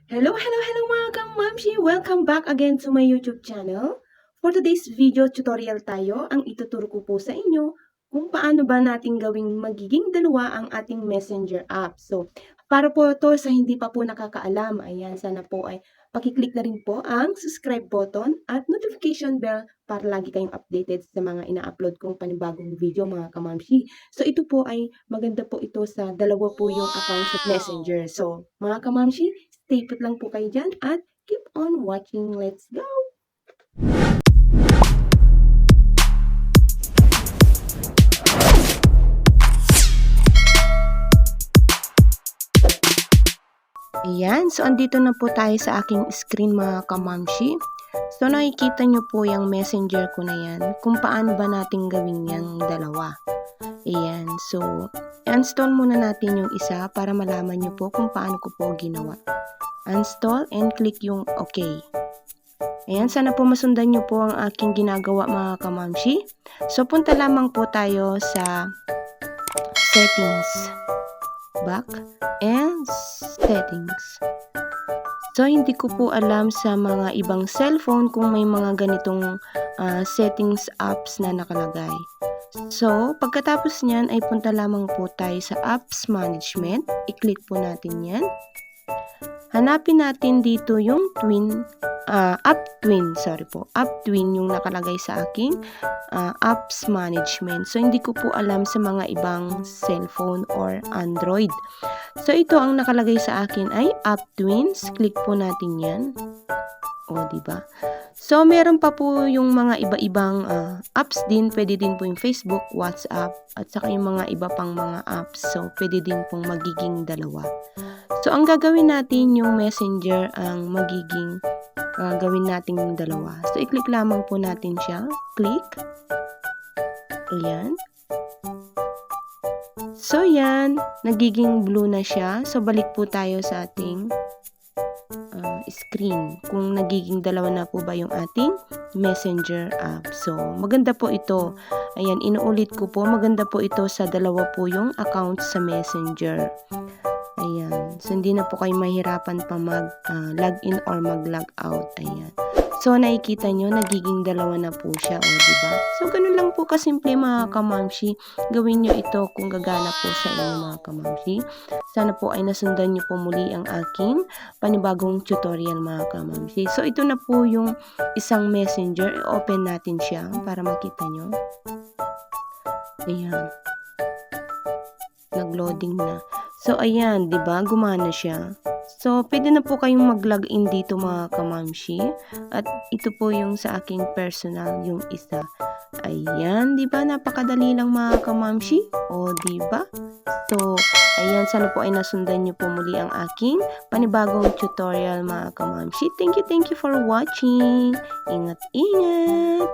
Hello mga kamamshi! Welcome back again to my YouTube channel. For today's video tutorial tayo, ang ituturo ko po sa inyo kung paano ba natin gawing magiging dalawa ang ating messenger app. So, para po to sa hindi pa po nakakaalam, ayan, sana po ay pakiclick na rin po ang subscribe button at notification bell para lagi kayong updated sa mga ina-upload kong panibagong video mga kamamshi. So, ito po ay maganda po ito sa dalawa po yung account sa messenger. So, mga kamamshi, stay put lang po kayo dyan at keep on watching. Let's go! Ayan, so andito na po tayo sa aking screen mga kamamshi. So nakikita nyo po yung messenger ko na yan, kung paano ba natin gawin yung dalawa. Ayan, so install muna natin yung isa para malaman nyo po kung paano ko po ginawa. Install and click yung OK. Ayan, sana po masundan nyo po ang aking ginagawa mga kamamshi. So punta lamang po tayo sa settings. Back and settings. So, hindi ko po alam sa mga ibang cellphone kung may mga ganitong settings apps na nakalagay. So, pagkatapos niyan ay punta lamang po tayo sa apps management. I-click po natin yan. Hanapin natin dito yung app twin yung nakalagay sa aking apps management. So, hindi ko po alam sa mga ibang cellphone or Android. So, ito ang nakalagay sa akin ay app twins. Click po natin yan. O, diba? So, meron pa po yung mga iba-ibang apps din. Pwede din po yung Facebook, WhatsApp, at saka yung mga iba pang mga apps. So, pwede din pong magiging dalawa. So, ang gagawin natin yung messenger ang magiging gawin natin dalawa. So, i-click lamang po natin siya. Click. Ayan. So, yan. Nagiging blue na siya. So, balik po tayo sa ating screen. Kung nagiging dalawa na po ba yung ating messenger app. So, maganda po ito. Ayan, inuulit ko po. Maganda po ito sa dalawa po yung account sa messenger. Ayan. So, hindi na po kayo mahirapan pa mag-login or mag-log out. Ayan. So, nakikita nyo, nagiging dalawa na po siya. O, diba? So, ganun lang po kasimple mga kamamshi. Gawin nyo ito kung gagana po sa inyo mga kamamshi. Sana po ay nasundan nyo po muli ang aking panibagong tutorial mga kamamshi. So, ito na po yung isang messenger. I-open natin siya para makita nyo. Ayan. Nag-loading na. So, ayan, diba? Gumana siya. So, pwede na po kayong mag-login dito mga kamamshi. At ito po yung sa aking personal, yung isa. Ayan, diba? Napakadali lang mga kamamshi. O, diba? So, ayan, sana po ay nasundan nyo po muli ang aking panibagong tutorial mga kamamshi. Thank you for watching. Ingat-ingat!